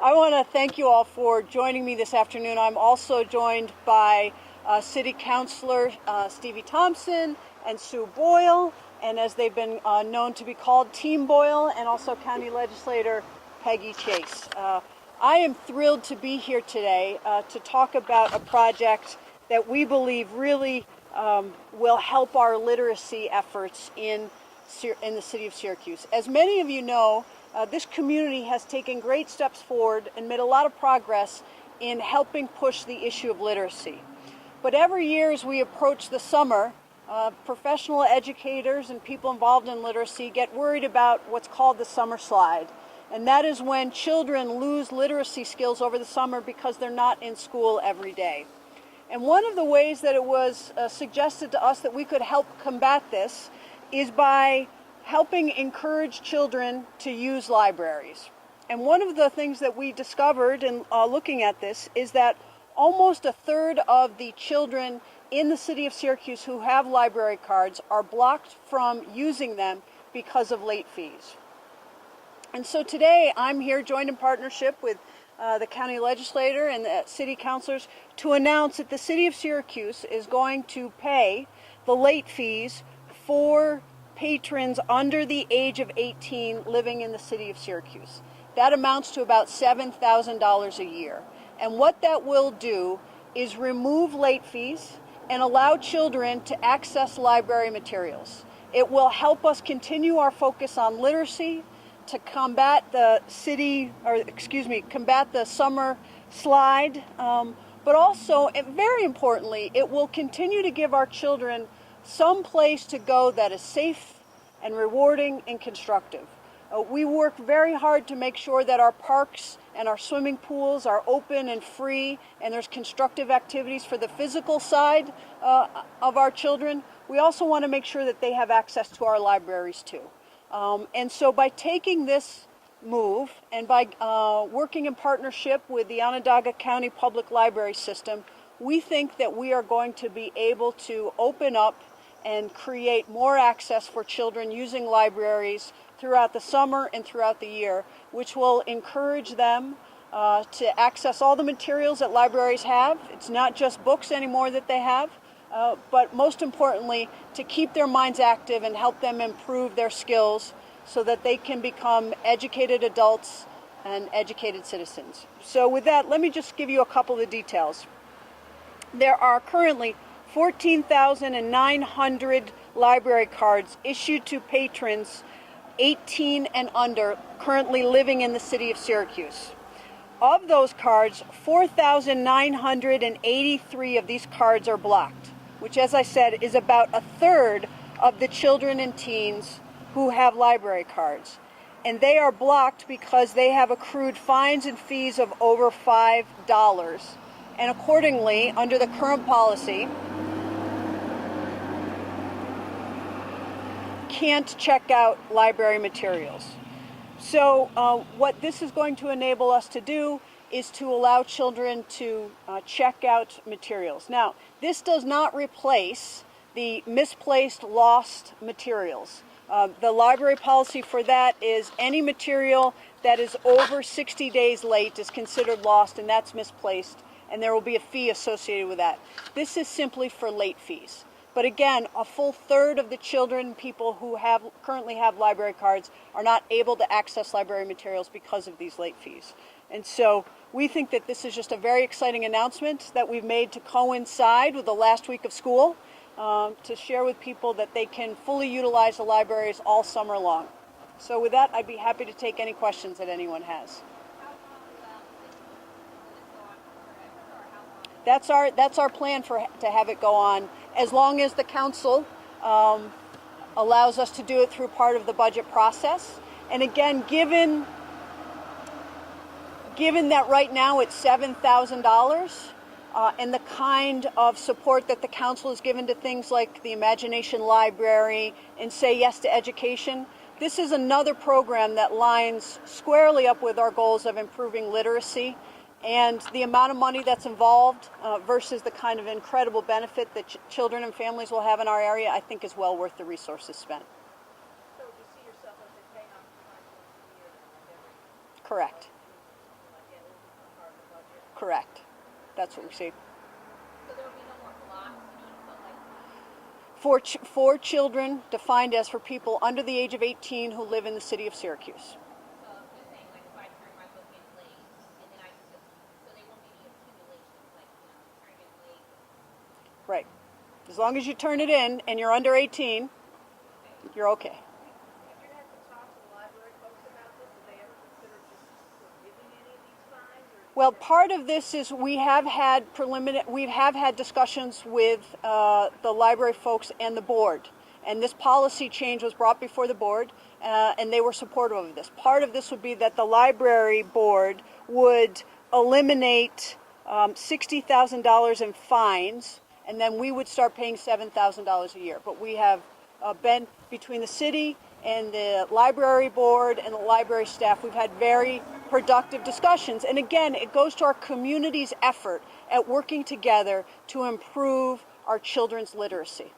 I want to thank you all for joining me this afternoon. I'm also joined by City Councilor Stevie Thompson and Sue Boyle, and as they've been known to be called, Team Boyle, and also County Legislator Peggy Chase. I am thrilled to be here today to talk about a project that we believe really will help our literacy efforts in the city of Syracuse. As many of you know, this community has taken great steps forward and made a lot of progress in helping push the issue of literacy. But every year as we approach the summer, professional educators and people involved in literacy get worried about what's called the summer slide. And that is when children lose literacy skills over the summer because they're not in school every day. And one of the ways that it was suggested to us that we could help combat this is by helping encourage children to use libraries. And one of the things that we discovered in looking at this is that almost a third of the children in the city of Syracuse who have library cards are blocked from using them because of late fees. And so today I'm here joined in partnership with the county legislator and the city councilors to announce that the city of Syracuse is going to pay the late fees for patrons under the age of 18 living in the city of Syracuse. That amounts to about $7,000 a year. And what that will do is remove late fees and allow children to access library materials. It will help us continue our focus on literacy, to combat the combat the summer slide, but also, and very importantly, it will continue to give our children some place to go that is safe and rewarding and constructive. We work very hard to make sure that our parks and our swimming pools are open and free, and there's constructive activities for the physical side of our children. We also want to make sure that they have access to our libraries too. And so by taking this move and by working in partnership with the Onondaga County Public Library System, we think that we are going to be able to open up and create more access for children using libraries throughout the summer and throughout the year, which will encourage them to access all the materials that libraries have. It's not just books anymore that they have, but most importantly, to keep their minds active and help them improve their skills so that they can become educated adults and educated citizens. So with that, let me just give you a couple of the details. There are currently 14,900 library cards issued to patrons 18 and under currently living in the city of Syracuse. Of those cards, 4,983 of these cards are blocked, which, as I said, is about a third of the children and teens who have library cards. And they are blocked because they have accrued fines and fees of over $5. And accordingly, under the current policy, can't check out library materials. So what this is going to enable us to do is to allow children to check out materials. Now, this does not replace the misplaced, lost materials. The library policy for that is any material that is over 60 days late is considered lost, and that's misplaced, and there will be a fee associated with that. This is simply for late fees. But again, a full third of the children, people who currently have library cards, are not able to access library materials because of these late fees. And so we think that this is just a very exciting announcement that we've made to coincide with the last week of school, to share with people that they can fully utilize the libraries all summer long. So with that, I'd be happy to take any questions that anyone has. That's our plan to have it go on, as long as the council allows us to do it through part of the budget process. And again, given that right now it's $7,000, and the kind of support that the council has given to things like the Imagination Library and Say Yes to Education, this is another program that lines squarely up with our goals of improving literacy. And the amount of money that's involved versus the kind of incredible benefit that children and families will have in our area, I think is well worth the resources spent. So do you see yourself as a paying off the year? Correct. correct. That's what we see. So there will be no more blocks, you know, but like For children defined as for people under the age of 18 who live in the city of Syracuse. so I'm just saying, like if I turn my book in late, and then I just so they won't be any accumulations, like you know, turn it late. Right. As long as you turn it in and you're under 18, Okay. you're okay. Have you had to talk to the library folks about this? Have they ever considered just forgiving any of these fines? Well, part of this is we have had discussions with the library folks and the board, and this policy change was brought before the board, and they were supportive of this. Part of this would be that the library board would eliminate $60,000 in fines, and then we would start paying $7,000 a year. But we have been between the city and the library board and the library staff, we've had very productive discussions. And again, it goes to our community's effort at working together to improve our children's literacy.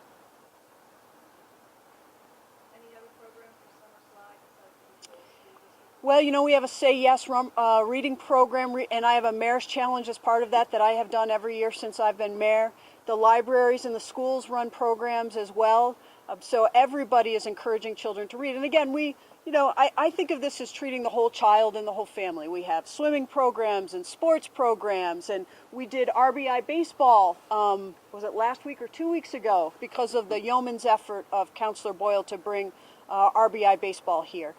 Any other program for Summer Slide besides the school district? Well, you know, we have a Say Yes reading program, and I have a mayor's challenge as part of that I have done every year since I've been mayor. The libraries and the schools run programs as well. So everybody is encouraging children to read. And again, I think of this as treating the whole child and the whole family. We have swimming programs and sports programs, and we did RBI baseball, was it last week or 2 weeks ago, because of the yeoman's effort of Councilor Boyle to bring RBI baseball here.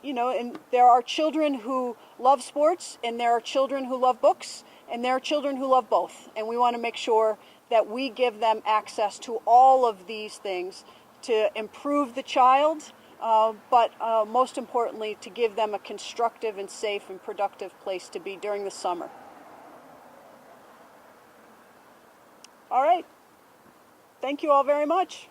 And there are children who love sports, and there are children who love books, and there are children who love both. And we want to make sure that we give them access to all of these things to improve the child, but most importantly, to give them a constructive and safe and productive place to be during the summer. All right. Thank you all very much.